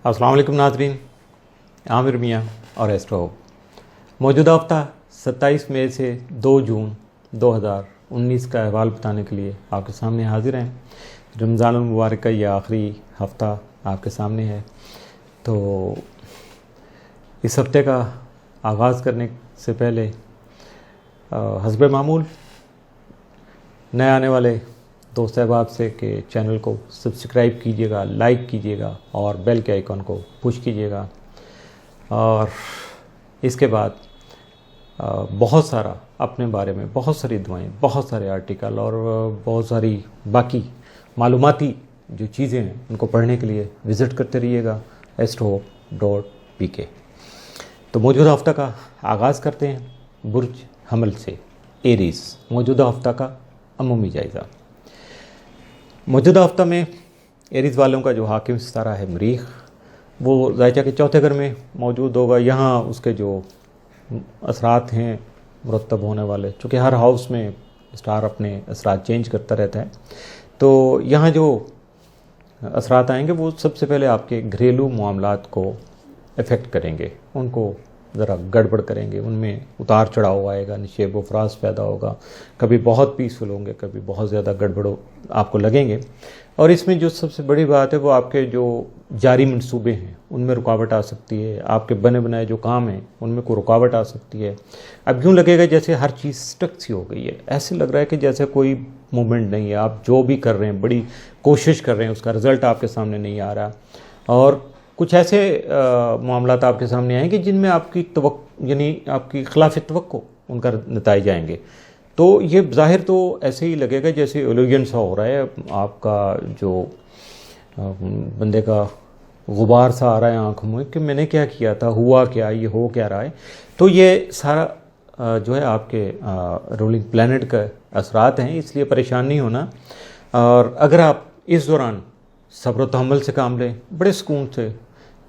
अस्सलाम वालेकुम नाज़रीन, आमिर मियाँ और एस्ट्रो। मौजूदा हफ्ता 27 मई से 2 जून 2019 का अहवाल बताने के लिए आपके सामने हाजिर हैं। रमज़ान मुबारक का ये आखिरी हफ्ता आपके सामने है, तो इस हफ्ते का आगाज़ करने से पहले हस्ब मामूल नए आने वाले दोस्त अहबाब से कि चैनल को सब्सक्राइब कीजिएगा, लाइक कीजिएगा और बेल के आइकन को पुश कीजिएगा। और इसके बाद बहुत सारा अपने बारे में बहुत सारी दुआएं, बहुत सारे आर्टिकल और बहुत सारी बाकी मालूमाती जो चीज़ें हैं उनको पढ़ने के लिए विज़िट करते रहिएगा astro.pk। तो मौजूदा हफ्ता का आगाज़ करते हैं बुर्ज हमल से। एरीज़, मौजूदा हफ्ता का अमूमी जायज़ा। मौजूदा हफ्ता में एरीज़ वालों का जो हाकिम सितारा है मरीख, वो ज़ायचा के चौथे घर में मौजूद होगा। यहाँ उसके जो असरात हैं मुरतब होने वाले, चूँकि हर हाउस में स्टार अपने असरात चेंज करता रहता है, तो यहाँ जो असरात आएंगे वो सबसे पहले आपके घरेलू मामलात को इफ़ेक्ट करेंगे, उनको ज़रा गड़बड़ करेंगे, उनमें उतार चढ़ाव आएगा, निशेब व फराज पैदा होगा। कभी बहुत पीसफुल होंगे, कभी बहुत ज़्यादा गड़बड़ आपको लगेंगे। और इसमें जो सबसे बड़ी बात है वो आपके जो जारी मंसूबे हैं उनमें रुकावट आ सकती है। आपके बने बनाए जो काम हैं उनमें कोई रुकावट आ सकती है। अब यूँ लगेगा जैसे हर चीज़ स्टक सी हो गई है, ऐसे लग रहा है कि जैसे कोई मूवमेंट नहीं है। आप जो भी कर रहे हैं, बड़ी कोशिश कर रहे हैं, उसका रिज़ल्ट आपके सामने नहीं आ रहा। और कुछ ऐसे मामलात आपके सामने आएंगे जिनमें आपकी यानी आपकी खिलाफ तवक्को उनका नताइज आएंगे। तो ये ज़ाहिर तो ऐसे ही लगेगा जैसे इल्यूजन सा हो रहा है, आपका जो बंदे का गुबार सा आ रहा है आँखों में कि मैंने क्या किया था, हुआ क्या, ये हो क्या रहा है। तो ये सारा जो है आपके रूलिंग प्लैनेट का असरात हैं, इसलिए परेशान नहीं होना। और अगर आप इस दौरान सब्र तहम्मुल से काम लें, बड़े सुकून से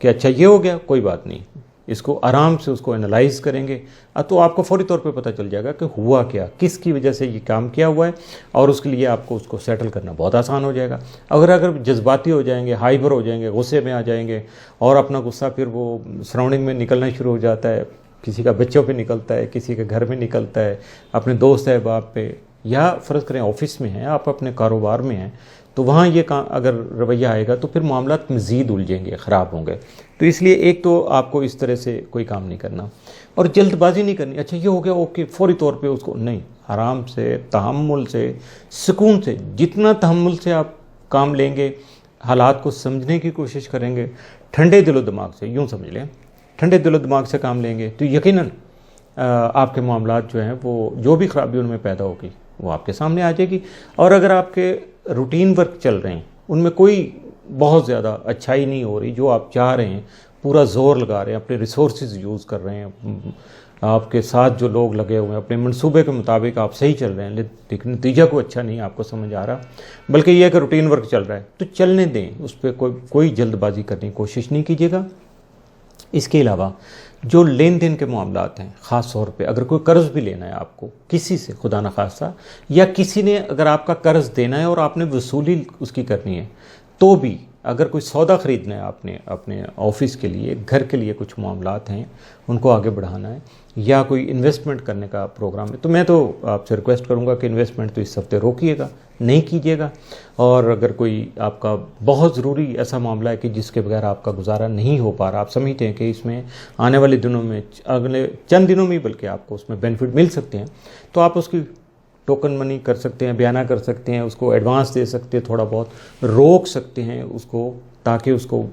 कि अच्छा ये हो गया, कोई बात नहीं, इसको आराम से उसको एनालाइज करेंगे, तो आपको फौरी तौर पे पता चल जाएगा कि हुआ क्या, किसकी वजह से ये काम किया हुआ है, और उसके लिए आपको उसको सेटल करना बहुत आसान हो जाएगा। अगर जज्बाती हो जाएंगे, हाइपर हो जाएंगे, गुस्से में आ जाएंगे और अपना गुस्सा फिर वो सराउंडिंग में निकलना शुरू हो जाता है, किसी का बच्चों पे निकलता है, किसी के घर में निकलता है, अपने दोस्त अहबाब पे, या फ़र्ज़ करें ऑफिस में हैं, आप अपने कारोबार में हैं, तो वहाँ ये काम अगर रवैया आएगा तो फिर मामलात मज़ीद उलझेंगे, ख़राब होंगे। तो इसलिए एक तो आपको इस तरह से कोई काम नहीं करना और जल्दबाजी नहीं करनी। अच्छा ये हो गया, ओके, फौरी तौर पे उसको नहीं, आराम से, तहम्मुल से, सुकून से, जितना तहम्मुल से आप काम लेंगे, हालात को समझने की कोशिश करेंगे, ठंडे दिलो दिमाग से, यूँ समझ लें, ठंडे दिलो दिमाग से काम लेंगे, तो यकीनन आपके मामलात जो हैं वो जो भी ख़राबी उनमें पैदा होगी वो आपके सामने आ जाएगी। और अगर आपके रूटीन वर्क चल रहे हैं, उनमें कोई बहुत ज़्यादा अच्छाई नहीं हो रही, जो आप चाह रहे हैं, पूरा ज़ोर लगा रहे हैं, अपने रिसोर्सेज यूज़ कर रहे हैं, आपके साथ जो लोग लगे हुए हैं अपने मंसूबे के मुताबिक आप सही चल रहे हैं, लेकिन नतीजा को अच्छा नहीं आपको समझ आ रहा, बल्कि यह कि रूटीन वर्क चल रहा है, तो चलने दें, उस पर कोई जल्दबाजी करने की कोशिश नहीं कीजिएगा। इसके अलावा जो लेन देन के मामलात हैं, ख़ास तौर पे अगर कोई कर्ज़ भी लेना है आपको किसी से, खुदा न खास्ता, या किसी ने अगर आपका कर्ज़ देना है और आपने वसूली उसकी करनी है, तो भी अगर कोई सौदा ख़रीदना है आपने अपने ऑफिस के लिए, घर के लिए कुछ मामलात हैं उनको आगे बढ़ाना है, या कोई इन्वेस्टमेंट करने का प्रोग्राम है, तो मैं तो आपसे रिक्वेस्ट करूंगा कि इन्वेस्टमेंट तो इस हफ्ते रोकिएगा, नहीं कीजिएगा। और अगर कोई आपका बहुत ज़रूरी ऐसा मामला है कि जिसके बगैर आपका गुजारा नहीं हो पा रहा, आप समझते हैं कि इसमें आने वाले दिनों में, अगले चंद दिनों में बल्कि आपको उसमें बेनिफिट मिल सकते हैं, तो आप उसकी टोकन मनी कर सकते हैं, बयाना कर सकते हैं, उसको एडवांस दे सकते हैं, थोड़ा बहुत रोक सकते हैं उसको, ताकि उसको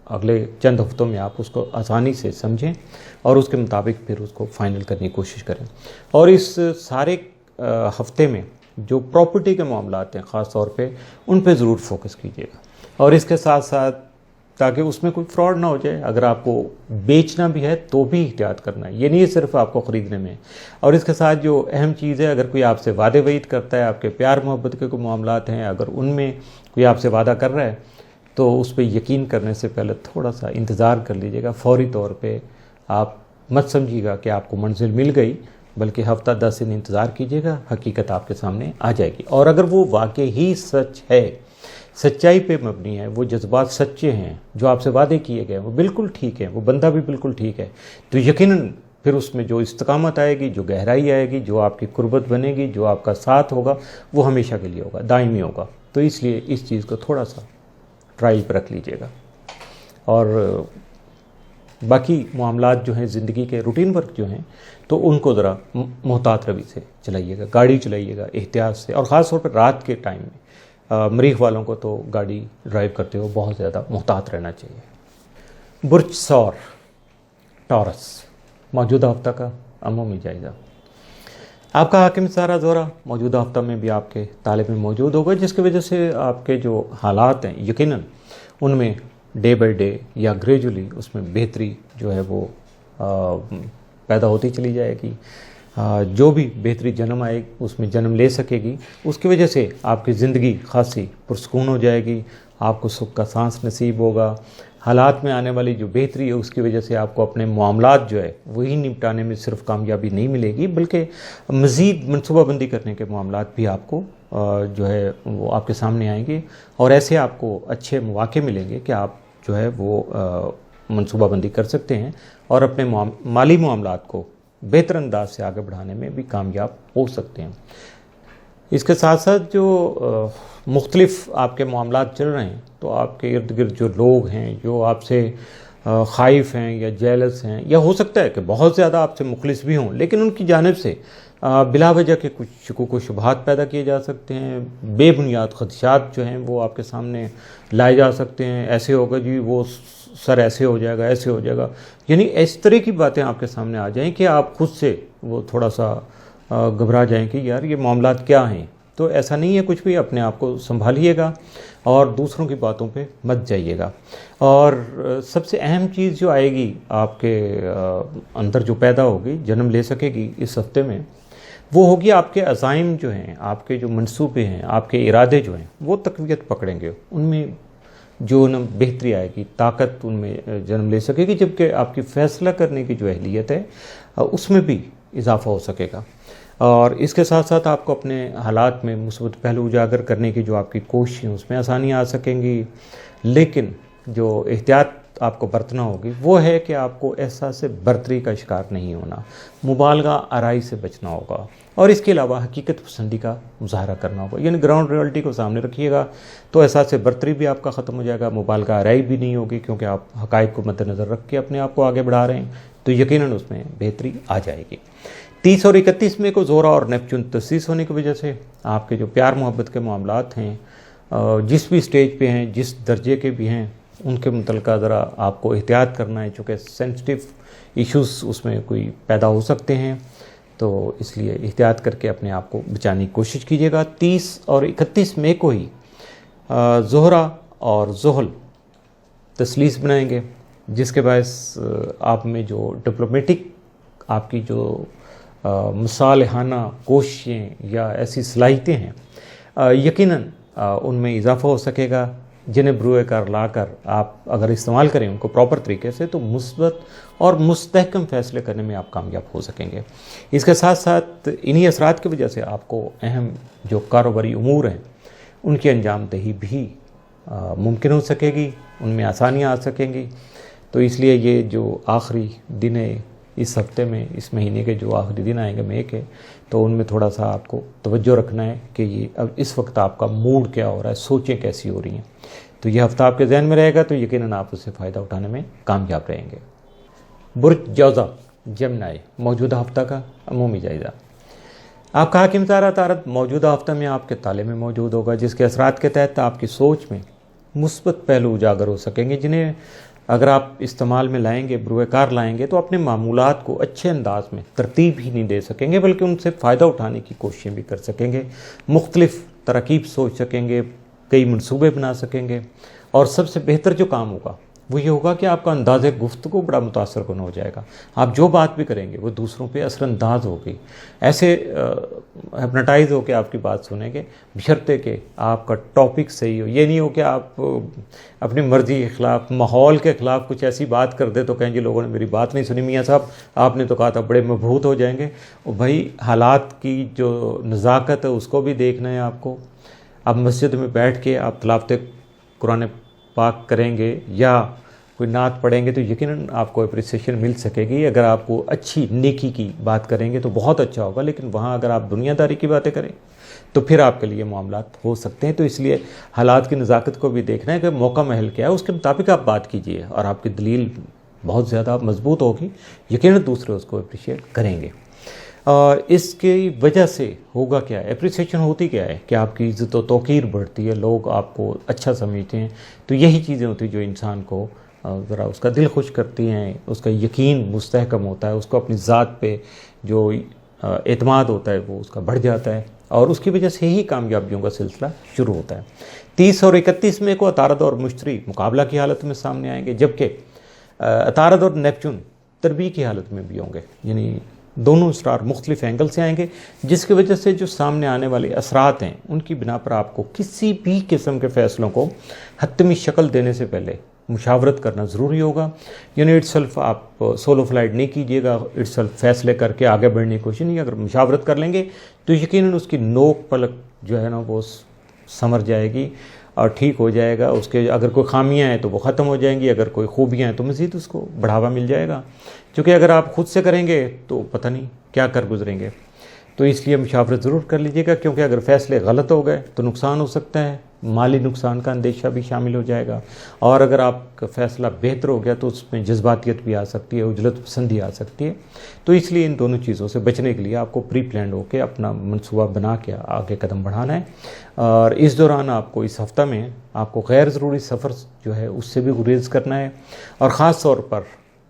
अगले चंद हफ्तों में आप उसको आसानी से समझें और उसके मुताबिक फिर उसको फाइनल करने की कोशिश करें। और इस सारे हफ्ते में जो प्रॉपर्टी के मामलात हैं ख़ास तौर पे, उन पे ज़रूर फोकस कीजिएगा। और इसके साथ साथ ताकि उसमें कोई फ्रॉड ना हो जाए, अगर आपको बेचना भी है तो भी एहतियात करना है, ये नहीं है सिर्फ आपको ख़रीदने में। और इसके साथ जो अहम चीज़ है, अगर कोई आपसे वादे वईद करता है, आपके प्यार मोहब्बत के कोई मामलात हैं, अगर उनमें कोई आपसे वादा कर रहा है, तो उस पर यकीन करने से पहले थोड़ा सा इंतज़ार कर लीजिएगा। फौरी तौर पे आप मत समझिएगा कि आपको मंजिल मिल गई, बल्कि हफ्ता 10 दिन इंतज़ार कीजिएगा, हकीकत आपके सामने आ जाएगी। और अगर वो वाकई ही सच है सच्चाई पे मबनी है, वो जज्बात सच्चे हैं, जो आपसे वादे किए गए वो बिल्कुल ठीक है, वो बंदा भी बिल्कुल ठीक है, तो यकीनन फिर उसमें जो इस्तकामत आएगी, जो गहराई आएगी, जो आपकी कुर्बत बनेगी, जो आपका साथ होगा, वो हमेशा के लिए होगा, दायमी होगा। तो इसलिए इस चीज़ को थोड़ा सा ट्रायल पर रख लीजिएगा। और बाकी मामलात जो हैं ज़िंदगी के रूटीन वर्क जो हैं, तो उनको ज़रा मोहतात रवि से चलाइएगा, गाड़ी चलाइएगा एहतियात से, और ख़ास तौर पर रात के टाइम में मरीख वालों को तो गाड़ी ड्राइव करते हो बहुत ज़्यादा मोहतात रहना चाहिए। बुर्ज सौर टॉरस, मौजूदा हफ्ता का अमूमी जायज़ा। आपका हाकिम सारा ज़ोरा मौजूदा हफ्ता में भी आपके ताले में मौजूद होगा, जिसकी वजह से आपके जो हालात हैं यकीनन उनमें डे बाई डे या ग्रेजुअली उसमें बेहतरी जो है वो पैदा होती चली जाएगी। जो भी बेहतरी जन्म आए उसमें जन्म ले सकेगी, उसकी वजह से आपकी ज़िंदगी खासी पुरसकून हो जाएगी, आपको सुख का सांस नसीब होगा। हालात में आने वाली जो बेहतरी है उसकी वजह से आपको अपने मामलात जो है वही निपटाने में सिर्फ कामयाबी नहीं मिलेगी, बल्कि मज़ीद मनसूबाबंदी करने के मामलात भी आपको जो है वो आपके सामने आएंगे, और ऐसे आपको अच्छे मौके मिलेंगे कि आप जो है वो मनसूबाबंदी कर सकते हैं और अपने माली मामलात को बेहतर अंदाज से आगे बढ़ाने में भी कामयाब हो सकते हैं। इसके साथ साथ जो मुख्तलिफ आपके मामलात चल रहे हैं, तो आपके इर्द गिर्द जो लोग हैं जो आपसे ख़ाइफ हैं या जेलस हैं, या हो सकता है कि बहुत ज़्यादा आपसे मुखलिस भी हों, लेकिन उनकी जानिब से बिला वजह के कुछ शुकूक व शुबहात पैदा किए जा सकते हैं, बेबुनियाद खदशात जो हैं वो आपके सामने लाए जा सकते हैं। ऐसे होगा जी वो सर ऐसे हो जाएगा, ऐसे हो जाएगा, यानी इस तरह की बातें आपके सामने आ जाएं कि आप खुद से वो थोड़ा सा घबरा जाएं कि यार ये मामलात क्या हैं। तो ऐसा नहीं है कुछ भी, अपने आप को संभालिएगा और दूसरों की बातों पे मत जाइएगा। और सबसे अहम चीज़ जो आएगी आपके अंदर जो पैदा होगी, जन्म ले सकेगी इस हफ्ते में, वो होगी आपके अज़ाइम जो हैं, आपके जो मंसूबे हैं, आपके इरादे जो हैं वो तक़वियत पकड़ेंगे, उनमें जो न बेहतरी आएगी, ताकत उनमें जन्म ले सकेगी, जबकि आपकी फ़ैसला करने की जो अहलियत है उसमें भी इजाफ़ा हो सकेगा। और इसके साथ साथ आपको अपने हालात में मुस्बत पहलू उजागर करने की जो आपकी कोशिश है उसमें आसानियाँ आ सकेंगी, लेकिन जो एहतियात आपको बरतना होगी वो है कि आपको एहसास बर्तरी का शिकार नहीं होना, मुबालगा आराई से बचना होगा, और इसके अलावा हकीकत पसंदी का मुजाहरा करना होगा। यानी ग्राउंड रियलिटी को सामने रखिएगा तो एहसास बर्तरी भी आपका ख़त्म हो जाएगा, मुबालगा आराई भी नहीं होगी, क्योंकि आप हक़ाइक़ को मद्देनज़र रख के अपने आप को आगे बढ़ा रहे हैं, तो यकीनन उसमें बेहतरी आ जाएगी। 30 और 31 मई को ज़ोहरा और नेपच्यून तसीस होने की वजह से आपके जो प्यार मोहब्बत के मामलात हैं जिस भी स्टेज पे हैं, जिस दर्जे के भी हैं, उनके मुतल्लिक़ ज़रा आपको एहतियात करना है, चूँकि सेंसिटिव इश्यूज़ उसमें कोई पैदा हो सकते हैं, तो इसलिए एहतियात करके अपने आप को बचाने की कोशिश कीजिएगा। 30 और 31 मई को ही ज़ोहरा और ज़ुहल तस्लीस बनाएंगे, जिसके बायस आप में जो डिप्लोमेटिक आपकी जो मुसालहाना कोशिशें या ऐसी सलाहियतें हैं यकीनन उनमें इजाफ़ा हो सकेगा, जिन्हें बरूए कार ला कर आप अगर इस्तेमाल करें उनको प्रॉपर तरीके से, तो मुस्बत और मुस्तहकम फ़ैसले करने में आप कामयाब हो सकेंगे। इसके साथ साथ इन्हीं असरात की वजह से आपको अहम जो कारोबारी उमूर हैं उनकी अंजाम दही भी मुमकिन हो सकेगी, उनमें आसानियाँ आ सकेंगी। तो इसलिए ये जो आखिरी दिन है इस हफ्ते में, इस महीने के जो आखिरी दिन आएंगे मई के, तो उनमें थोड़ा सा आपको तवज्जो रखना है कि ये अब इस वक्त आपका मूड क्या हो रहा है, सोचें कैसी हो रही हैं। तो ये हफ्ता आपके जहन में रहेगा, तो यकीनन आप उससे फ़ायदा उठाने में कामयाब रहेंगे। बुर्ज जौज़ा जमनाई, मौजूदा हफ्ता का अमूमी जायज़ा। आपका हाकिम तारा तारत मौजूदा हफ्ते में आपके ताले में मौजूद होगा, जिसके असरात के तहत आपकी सोच में मुस्बत पहलू उजागर हो सकेंगे, जिन्हें अगर आप इस्तेमाल में लाएंगे, बरूएकार लाएंगे, तो अपने मामूलात को अच्छे अंदाज में तरतीब ही नहीं दे सकेंगे, बल्कि उनसे फ़ायदा उठाने की कोशिशें भी कर सकेंगे, मुख्तलिफ तरकीब सोच सकेंगे, कई मनसूबे बना सकेंगे। और सबसे बेहतर जो काम होगा वो ये होगा कि आपका अंदाज़ गुफ्तगू बड़ा मुतासर कुन हो जाएगा। आप जो बात भी करेंगे वो दूसरों पे असरअंदाज होगी, ऐसे हिप्नोटाइज हो के आपकी बात सुनेंगे, बशर्ते कि आपका टॉपिक सही हो। ये नहीं हो कि आप अपनी मर्ज़ी के ख़िलाफ़, माहौल के ख़िलाफ़ कुछ ऐसी बात कर दे तो कहें जी लोगों ने मेरी बात नहीं सुनी, मियाँ साहब आपने तो कहा था, बड़े मबहूत हो जाएंगे। और भाई हालात की जो नज़ाकत है उसको भी देखना है आपको, آپ مسجد میں بیٹھ کے آپ تلاوت قرآن پاک کریں گے یا کوئی نعت پڑھیں گے تو یقیناً آپ کو اپریسیشن مل سکے گی. اگر آپ کو اچھی نیکی کی بات کریں گے تو بہت اچھا ہوگا, لیکن وہاں اگر آپ دنیا داری کی باتیں کریں تو پھر آپ کے لیے معاملات ہو سکتے ہیں. تو اس لیے حالات کی نزاکت کو بھی دیکھنا ہے کہ موقع محل کیا ہے, اس کے مطابق آپ بات کیجئے اور آپ کی دلیل بہت زیادہ مضبوط ہوگی, یقیناً دوسرے اس کو اپریشیٹ کریں گے. اور اس کی وجہ سے ہوگا کیا ہے, اپریسیشن ہوتی کیا ہے کہ آپ کی عزت و توقیر بڑھتی ہے, لوگ آپ کو اچھا سمجھتے ہیں. تو یہی چیزیں ہوتی ہیں جو انسان کو ذرا اس کا دل خوش کرتی ہیں, اس کا یقین مستحکم ہوتا ہے, اس کو اپنی ذات پہ جو اعتماد ہوتا ہے وہ اس کا بڑھ جاتا ہے, اور اس کی وجہ سے ہی کامیابیوں کا سلسلہ شروع ہوتا ہے. 30 اور 31 میں کو عطارد اور مشتری مقابلہ کی حالت میں سامنے آئیں گے, جبکہ عطارد اور نیپچون تربیع کی حالت میں بھی ہوں گے. یعنی دونوں سٹار مختلف اینگل سے آئیں گے, جس کی وجہ سے جو سامنے آنے والے اثرات ہیں ان کی بنا پر آپ کو کسی بھی قسم کے فیصلوں کو حتمی شکل دینے سے پہلے مشاورت کرنا ضروری ہوگا. یعنی اٹ سیلف آپ سولو فلائٹ نہیں کیجیے گا, اٹ سیلف فیصلے کر کے آگے بڑھنے کی کوشش نہیں. اگر مشاورت کر لیں گے تو یقیناً اس کی نوک پلک جو ہے نا وہ سمر جائے گی اور ٹھیک ہو جائے گا. اس کے اگر کوئی خامیاں ہیں تو وہ ختم ہو جائیں گی, اگر کوئی خوبیاں ہیں تو مزید اس کو بڑھاوا مل جائے گا. کیونکہ اگر آپ خود سے کریں گے تو پتہ نہیں کیا کر گزریں گے. تو اس لیے مشاورت ضرور کر لیجیے گا, کیونکہ اگر فیصلے غلط ہو گئے تو نقصان ہو سکتا ہے, مالی نقصان کا اندیشہ بھی شامل ہو جائے گا. اور اگر آپ کا فیصلہ بہتر ہو گیا تو اس میں جذباتیت بھی آ سکتی ہے, عجلت پسندی آ سکتی ہے. تو اس لیے ان دونوں چیزوں سے بچنے کے لیے آپ کو پری پلانڈ ہو کے اپنا منصوبہ بنا کے آگے قدم بڑھانا ہے. اور اس دوران آپ کو اس ہفتہ میں آپ کو غیر ضروری سفر جو ہے اس سے بھی گریز کرنا ہے, اور خاص طور پر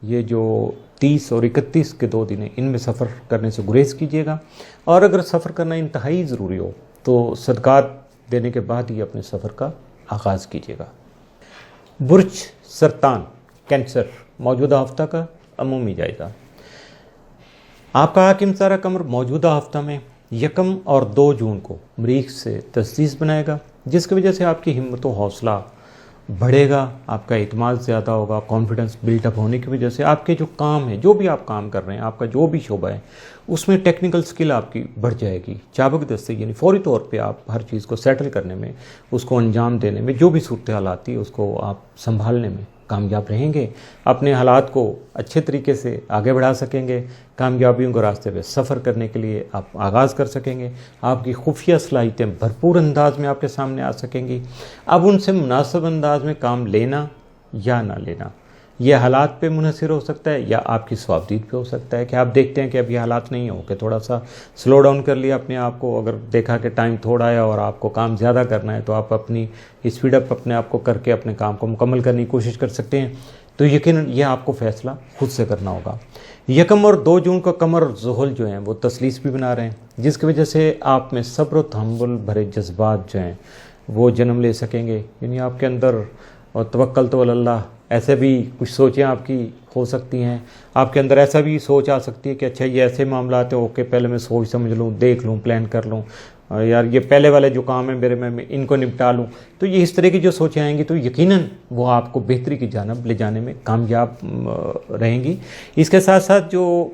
یہ جو 30 اور 31 کے 2 دن ہیں ان میں سفر کرنے سے گریز کیجیے گا. اور اگر سفر کرنا انتہائی ضروری ہو تو صدقات دینے کے بعد ہی اپنے سفر کا آغاز کیجیے گا. برج سرطان کینسر موجودہ ہفتہ کا عمومی جائزہ. آپ کا حاکم ستارہ قمر موجودہ ہفتہ میں 1 اور 2 جون کو مریخ سے تسدیس بنائے گا, جس کی وجہ سے آپ کی ہمت و حوصلہ بڑھے گا, آپ کا اعتماد زیادہ ہوگا. کانفیڈنس بلٹ اپ ہونے کی وجہ سے آپ کے جو کام ہیں, جو بھی آپ کام کر رہے ہیں, آپ کا جو بھی شعبہ ہے اس میں ٹیکنیکل سکل آپ کی بڑھ جائے گی. چابک دستی یعنی فوری طور پہ آپ ہر چیز کو سیٹل کرنے میں, اس کو انجام دینے میں, جو بھی صورتحال آتی ہے اس کو آپ سنبھالنے میں کامیاب رہیں گے. اپنے حالات کو اچھے طریقے سے آگے بڑھا سکیں گے. کامیابیوں کے راستے پہ سفر کرنے کے لیے آپ آغاز کر سکیں گے. آپ کی خفیہ صلاحیتیں بھرپور انداز میں آپ کے سامنے آ سکیں گی. اب ان سے مناسب انداز میں کام لینا یا نہ لینا یہ حالات پہ منحصر ہو سکتا ہے, یا آپ کی صوابدید پہ ہو سکتا ہے کہ آپ دیکھتے ہیں کہ اب یہ حالات نہیں ہو کہ تھوڑا سا سلو ڈاؤن کر لیا اپنے آپ کو. اگر دیکھا کہ ٹائم تھوڑا ہے اور آپ کو کام زیادہ کرنا ہے تو آپ اپنی اسپیڈ اپ اپنے آپ کو کر کے اپنے کام کو مکمل کرنے کی کوشش کر سکتے ہیں. تو یقیناً یہ آپ کو فیصلہ خود سے کرنا ہوگا. 1 اور 2 جون کو قمر اور زحل جو ہیں وہ تثلیث بھی بنا رہے ہیں, جس کی وجہ سے آپ میں صبر و تحمل بھرے جذبات جو ہیں وہ جنم لے سکیں گے. یعنی آپ کے اندر اور توکلت علی اللہ ایسے بھی کچھ سوچیں آپ کی ہو سکتی ہیں. آپ کے اندر ایسا بھی سوچ آ سکتی ہے کہ اچھا یہ ایسے معاملات ہیں, اوکے پہلے میں سوچ سمجھ لوں, دیکھ لوں, پلان کر لوں, یار یہ پہلے والے جو کام ہیں میرے میں ان کو نپٹا لوں. تو یہ اس طرح کی جو سوچیں آئیں گی تو یقیناً وہ آپ کو بہتری کی جانب لے جانے میں کامیاب رہیں گی. اس کے ساتھ ساتھ جو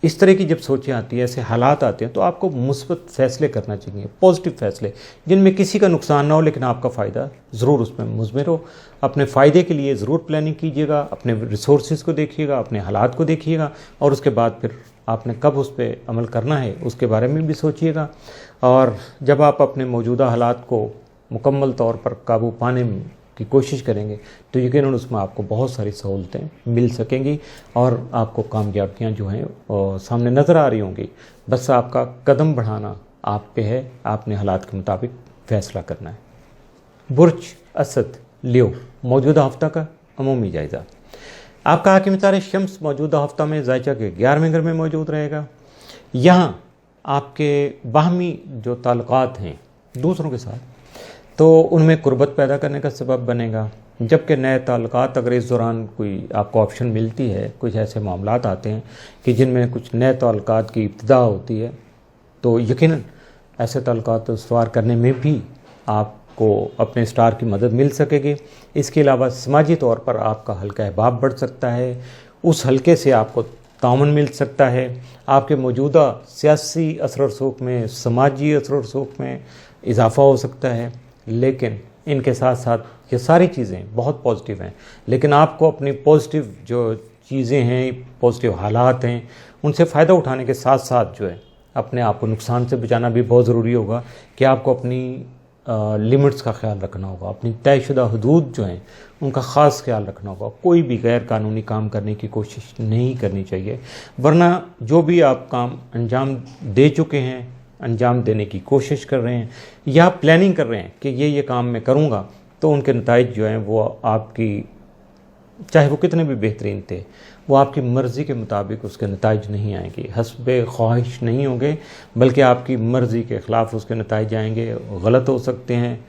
اس طرح کی جب سوچیں آتی ہیں, ایسے حالات آتے ہیں, تو آپ کو مثبت فیصلے کرنا چاہیے, پازیٹیو فیصلے جن میں کسی کا نقصان نہ ہو لیکن آپ کا فائدہ ضرور اس میں مضمر ہو. اپنے فائدے کے لیے ضرور پلاننگ کیجیے گا, اپنے ریسورسز کو دیکھیے گا, اپنے حالات کو دیکھیے گا, اور اس کے بعد پھر آپ نے کب اس پہ عمل کرنا ہے اس کے بارے میں بھی سوچیے گا. اور جب آپ اپنے موجودہ حالات کو مکمل طور پر قابو پانے کی کوشش کریں گے تو یقیناً اس میں آپ کو بہت ساری سہولتیں مل سکیں گی, اور آپ کو کامیابیاں جو ہیں سامنے نظر آ رہی ہوں گی. بس آپ کا قدم بڑھانا آپ پہ ہے, آپ نے حالات کے مطابق فیصلہ کرنا ہے. برج اسد لیو موجودہ ہفتہ کا عمومی جائزہ. آپ کا حاکم ستارہ شمس موجودہ ہفتہ میں ذائچہ کے 11ویں گھر میں موجود رہے گا. یہاں آپ کے باہمی جو تعلقات ہیں دوسروں کے ساتھ تو ان میں قربت پیدا کرنے کا سبب بنے گا, جبکہ نئے تعلقات اگر اس دوران کوئی آپ کو آپشن ملتی ہے, کچھ ایسے معاملات آتے ہیں کہ جن میں کچھ نئے تعلقات کی ابتدا ہوتی ہے, تو یقیناً ایسے تعلقات استوار کرنے میں بھی آپ کو اپنے سٹار کی مدد مل سکے گی. اس کے علاوہ سماجی طور پر آپ کا حلقہ احباب بڑھ سکتا ہے, اس حلقے سے آپ کو ताउन मिल सकता है। आपके मौजूदा सियासी असर और रसूख में, समाजी असर और रसूख में इजाफ़ा हो सकता है। लेकिन इनके साथ साथ ये सारी चीज़ें बहुत पॉजिटिव हैं, लेकिन आपको अपनी पॉजिटिव जो चीज़ें हैं, पॉजिटिव हालात हैं, उनसे फ़ायदा उठाने के साथ साथ जो है अपने आप को नुकसान से बचाना भी बहुत ज़रूरी होगा कि आपको अपनी लिमिट्स का ख्याल रखना होगा, अपनी तयशुदा हदूद जो हैं उनका ख़ास ख्याल रखना होगा। कोई भी गैर कानूनी काम करने की कोशिश नहीं करनी चाहिए, वरना जो भी आप काम अंजाम दे चुके हैं, अंजाम देने की कोशिश कर रहे हैं या प्लानिंग कर रहे हैं कि ये काम मैं करूँगा, तो उनके नताइज जो हैं वो आपकी, चाहे वो कितने भी बेहतरीन थे, वो आपकी मर्ज़ी के मुताबिक उसके नताइज नहीं आएंगे, हस्बे ख्वाहिश नहीं होंगे, बल्कि आपकी मर्ज़ी के ख़िलाफ़ उसके नताइज आएंगे, गलत हो सकते हैं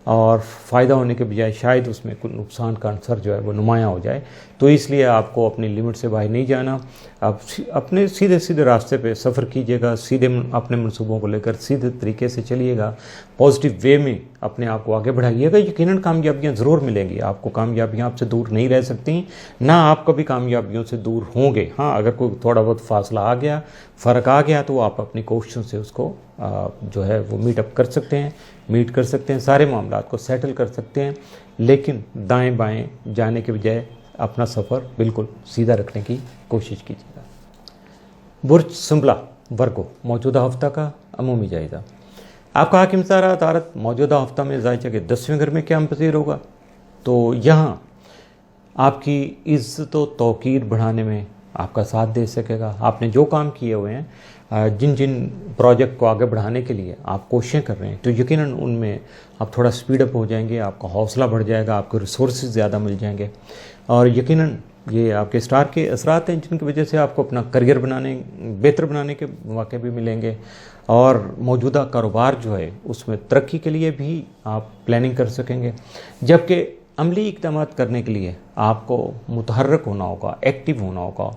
और फ़ायदा होने के बजाय शायद उसमें कुछ नुकसान का अंसर जो है वो नुमायाँ हो जाए। तो इसलिए आपको अपनी लिमिट से बाहर नहीं जाना, आप अपने सीधे सीधे रास्ते पे सफ़र कीजिएगा, सीधे अपने मंसूबों को लेकर सीधे तरीके से चलिएगा, पॉजिटिव वे में अपने आप को आगे बढ़ाइएगा। यकीनन कामयाबियाँ ज़रूर मिलेंगी आपको, कामयाबियाँ आपसे दूर नहीं रह सकती, ना आप कभी कामयाबियों से दूर होंगे। हाँ, अगर कोई थोड़ा बहुत फासला आ गया, फ़र्क आ गया, तो आप अपनी कोशिशों से उसको जो है वो मीट कर सकते हैं, सारे मामलात को सेटल कर सकते हैं। लेकिन दाएं बाएं जाने के बजाय अपना सफ़र बिल्कुल सीधा रखने की कोशिश कीजिएगा। बुर्ज सुंबला वर्गो मौजूदा हफ्ता का अमूमी जायज़ा। आपका हाकिम सारा तारत मौजूदा हफ्ता में ज़ायचा के 10वें घर में क्या पसीर होगा, तो यहाँ आपकी इज़्ज़त व तौक़ीर बढ़ाने में आपका साथ दे सकेगा। आपने जो काम किए हुए हैं, जिन जिन प्रोजेक्ट को आगे बढ़ाने के लिए आप कोशिशें कर रहे हैं, तो यकीनन उनमें आप थोड़ा स्पीड अप हो जाएंगे, आपका हौसला बढ़ जाएगा, आपको रिसोर्सेज ज़्यादा मिल जाएंगे और यकीनन ये आपके स्टार के असरात हैं जिनकी वजह से आपको अपना करियर बेहतर बनाने के मौके भी मिलेंगे और मौजूदा कारोबार जो है उसमें तरक्की के लिए भी आप प्लानिंग कर सकेंगे। जबकि अमली इक़दाम करने के लिए आपको मुतहर्रिक होना होगा, एक्टिव होना होगा।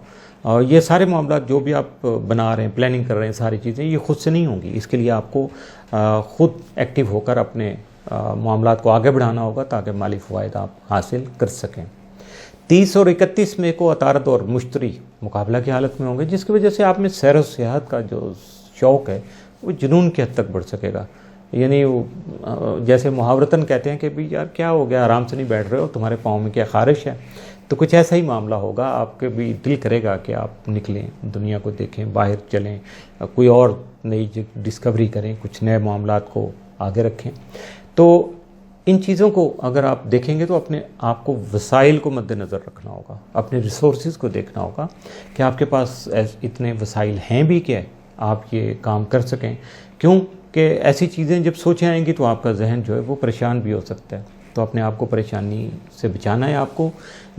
और ये सारे मामला जो भी आप बना रहे हैं, प्लानिंग कर रहे हैं, सारी चीज़ें ये ख़ुद से नहीं होंगी। इसके लिए आपको ख़ुद एक्टिव होकर अपने मामलात को आगे बढ़ाना होगा ताकि माली फ़वाइद आप हासिल कर सकें। 30 और 31 मई को अतारत और मुश्तरी मुकाबला की हालत में होंगे, जिसकी वजह से आप में सैर व सियाहत का जो शौक़ है वो जुनून की हद तक बढ़ सकेगा। यानी जैसे मुहावरतन कहते हैं कि भाई यार क्या हो गया, आराम से नहीं बैठ रहे हो, तुम्हारे पाँव में क्या ख़ारिश है, तो कुछ ऐसा ही मामला होगा। आपके भी दिल करेगा कि आप निकलें, दुनिया को देखें, बाहर चलें, कोई और नई डिस्कवरी करें, कुछ नए मामलात को आगे रखें। तो इन चीज़ों को अगर आप देखेंगे तो अपने आप को वसाइल को मद्देनज़र रखना होगा, अपने रिसोर्सेज को देखना होगा कि आपके पास इतने वसाइल हैं भी क्या आप ये काम कर सकें। क्योंकि ऐसी चीज़ें जब सोचें आएंगी तो आपका जहन जो है वो परेशान भी हो सकता है। तो अपने आप को परेशानी से बचाना है, आपको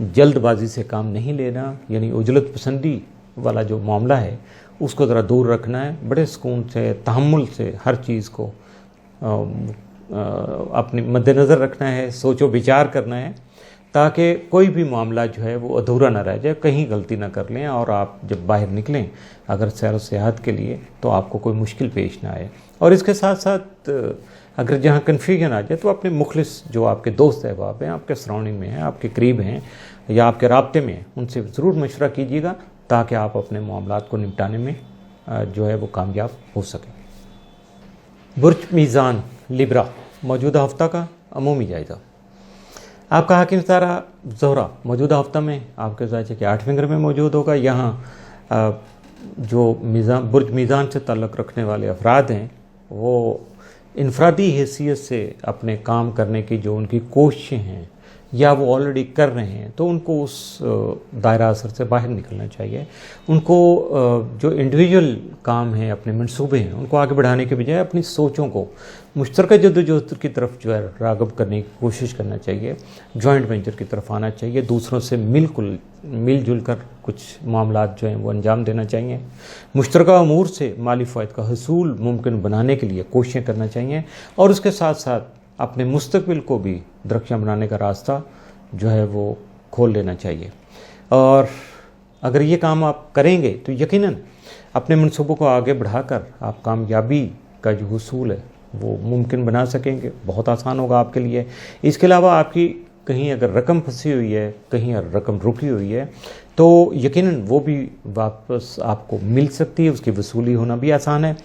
जल्दबाजी से काम नहीं लेना, यानी उजलत पसंदी वाला जो मामला है उसको ज़रा दूर रखना है। बड़े सुकून से, तहम्मुल से हर चीज़ को अपने मद्देनज़र रखना है, सोचो विचार करना है ताकि कोई भी मामला जो है वो अधूरा ना रह जाए, कहीं गलती ना कर लें और आप जब बाहर निकलें अगर सैर व सियाहत के लिए तो आपको कोई मुश्किल पेश ना आए। और इसके साथ साथ अगर जहाँ कन्फ्यूजन आ जाए तो अपने मुखलिस जो आपके दोस्त अहबाब हैं, आपके सराउंडिंग में हैं, आपके करीब हैं या आपके राब्ते में हैं, उनसे ज़रूर मशवरा कीजिएगा ताकि आप अपने मामलात को निपटाने में जो है वो कामयाब हो सकें। बुर्ज मीज़ान लिब्रा मौजूदा हफ्ता का अमूमी जायज़ा। आपका हाकिम तारा ज़ोहरा मौजूदा हफ्ता में आपके ज़ायचे के 8वें घर में मौजूद होगा। यहाँ जो बुर्ज मीज़ान से ताल्लुक़ रखने वाले अफराद हैं वो इनफरादी हैसियत से अपने काम करने की जो उनकी कोशिशें हैं या वो ऑलरेडी कर रहे हैं तो उनको उस दायरा असर से बाहर निकलना चाहिए। उनको जो इंडिविजुअल काम है, अपने मंसूबे हैं, उनको आगे बढ़ाने के बजाय अपनी सोचों को मुश्तरका जद्दोजहद की तरफ जो है राग़िब करने की कोशिश करना चाहिए, जॉइंट वेंचर की तरफ आना चाहिए, दूसरों से मिलजुल कर कुछ मामलात जो हैं वो अंजाम देना चाहिए। मुश्तरका अमूर से माली फ़ायदा का हसूल मुमकिन बनाने के लिए कोशिशें करना चाहिए और उसके साथ साथ अपने मुस्तक़बिल को भी दरख्शां बनाने का रास्ता जो है वो खोल लेना चाहिए। और अगर ये काम आप करेंगे तो यकीनन अपने मंसूबों को आगे बढ़ाकर आप कामयाबी का जो हसूल है वो मुमकिन बना सकेंगे, बहुत आसान होगा आपके लिए। इसके अलावा आपकी कहीं अगर रकम फंसी हुई है, कहीं रकम रुकी हुई है, तो यकीनन वो भी वापस आपको मिल सकती है, उसकी वसूली होना भी आसान है,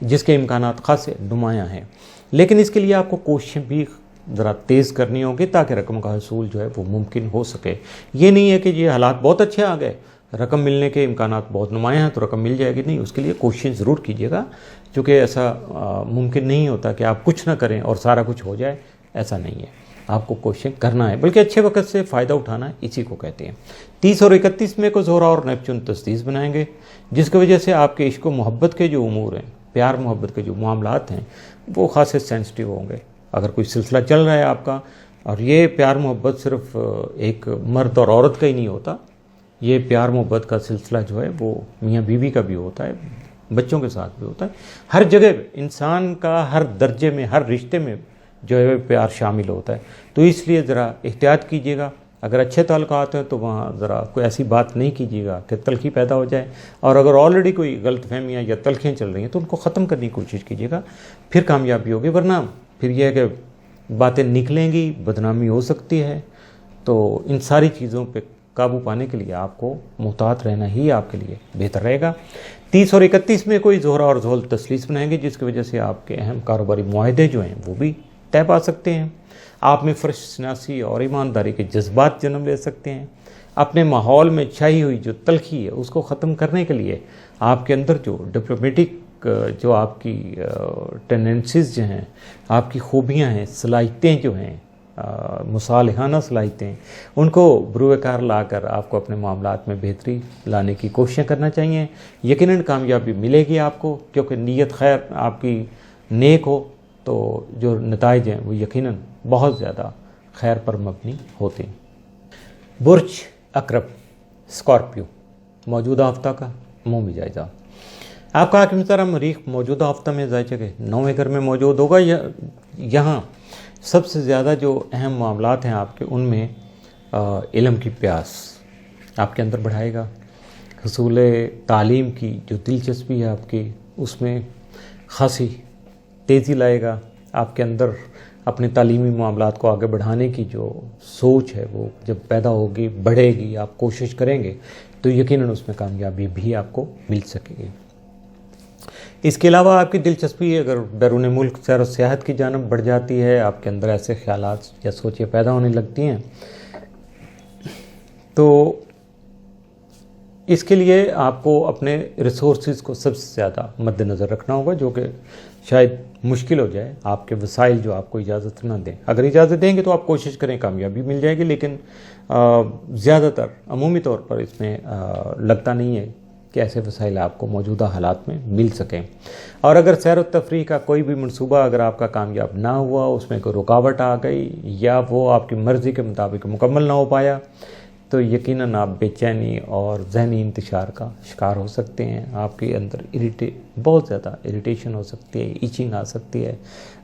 जिसके इम्कानात खासे नुमायाँ हैं। लेकिन इसके लिए आपको कोशिशें भी ज़रा तेज़ करनी होगी ताकि रकम का हसूल जो है वो मुमकिन हो सके। ये नहीं है कि ये हालात बहुत अच्छे आ गए, रकम मिलने के इम्कानात बहुत नुमायाँ हैं तो रकम मिल जाएगी, नहीं, उसके लिए कोशिश ज़रूर कीजिएगा, क्योंकि ऐसा मुमकिन नहीं होता कि आप कुछ ना करें और सारा कुछ हो जाए, ऐसा नहीं है। आपको कोशिश करना है, बल्कि अच्छे वक्त से फ़ायदा उठाना, इसी को कहते हैं। 30 और 31 में को ज़ोहरा और नेपच्यून तस्दीस बनाएंगे, जिसकी वजह से आपके इश्क व मोहब्बत के जो उमूर हैं, प्यार मोहब्बत के जो मामलात हैं, वो खासे सेंसिटिव होंगे। अगर कोई सिलसिला चल रहा है आपका, और ये प्यार मोहब्बत सिर्फ एक मर्द और औरत का ही नहीं होता, ये प्यार मोहब्बत का सिलसिला जो है वो मियाँ बीवी का भी होता है, बच्चों के साथ भी होता है, हर जगह इंसान का हर दर्जे में, हर रिश्ते में जो है प्यार शामिल होता है। तो इसलिए ज़रा एहतियात कीजिएगा। अगर अच्छे ताल्लुकात हैं तो वहाँ ज़रा कोई ऐसी बात नहीं कीजिएगा कि तलखी पैदा हो जाए, और अगर ऑलरेडी कोई गलतफहमियाँ या तलखियाँ चल रही हैं तो उनको ख़त्म करने की कोशिश कीजिएगा, फिर कामयाबी होगी। वरना फिर यह है कि बातें निकलेंगी, बदनामी हो सकती है। तो इन सारी चीज़ों पे काबू पाने के लिए आपको मुहतात रहना ही आपके लिए बेहतर रहेगा। 30 और 31 में कोई ज़ोहरा और ज़ोल तस्लीस बनाएंगे, जिसकी वजह से आपके अहम कारोबारी मुआहदे जो हैं वो भी तय पा सकते हैं। आप में फ़र्श शनासी और ईमानदारी के जज्बात जन्म ले सकते हैं। अपने माहौल में छाई हुई जो तलखी है उसको ख़त्म करने के लिए आपके अंदर जो डिप्लोमेटिक जो आपकी टेंडेंसीज़ जो हैं, आपकी खूबियाँ हैं, सलाहियतें जो हैं, मुसालिहाना सलाहियतें, उनको बरूएकार लाकर आपको अपने मामलात में बेहतरी लाने की कोशिशें करना चाहिए। यकीनन कामयाबी मिलेगी आपको, क्योंकि नीयत खैर आपकी नेक हो तो जो नताइज हैं वो यकीनन बहुत ज़्यादा खैर पर मबनी होते हैं। बुर्ज अकरब स्कॉर्पियो, मौजूदा हफ्ता का अमूमी जायज़ा। आपका हाकिम सारा मरीख मौजूदा हफ्ता में जायज़े के 9वें घर में मौजूद होगा। यहाँ सबसे ज़्यादा जो अहम मामलात हैं आपके, उनमें इल्म की प्यास आपके अंदर बढ़ाएगा। हसूल तालीम की जो दिलचस्पी है आपकी, उसमें खासी तेज़ी लाएगा। आपके अंदर अपने तालीमी मामलात को आगे बढ़ाने की जो सोच है वो जब पैदा होगी, बढ़ेगी, आप कोशिश करेंगे तो यकीनन उसमें कामयाबी भी आपको मिल सकेगी। इसके अलावा आपकी दिलचस्पी अगर बैरून मुल्क सैर व सियाहत की जानब बढ़ जाती है, आपके अंदर ऐसे ख्यालात या सोचें पैदा होने लगती हैं, तो इसके लिए आपको अपने रिसोर्सेज को सबसे ज़्यादा मद्देनज़र रखना होगा, जो कि शायद मुश्किल हो जाए। आपके वसाइल जो आपको इजाज़त ना दें, अगर इजाज़त देंगे तो आप कोशिश करें, कामयाबी मिल जाएगी। लेकिन ज़्यादातर अमूमी तौर पर इसमें लगता नहीं है कि ऐसे वसाइल आपको मौजूदा हालात में मिल सकें। और अगर सैर व तफरीह का कोई भी मनसूबा अगर आपका कामयाब ना हुआ, उसमें कोई रुकावट आ गई या वो आपकी मर्ज़ी के मुताबिक मुकम्मल ना हो पाया, तो यकीनन आप बेचैनी और जहनी इंतशार का शिकार हो सकते हैं। आपके अंदर बहुत ज़्यादा इरिटेशन हो सकती है, ईचिंग आ सकती है,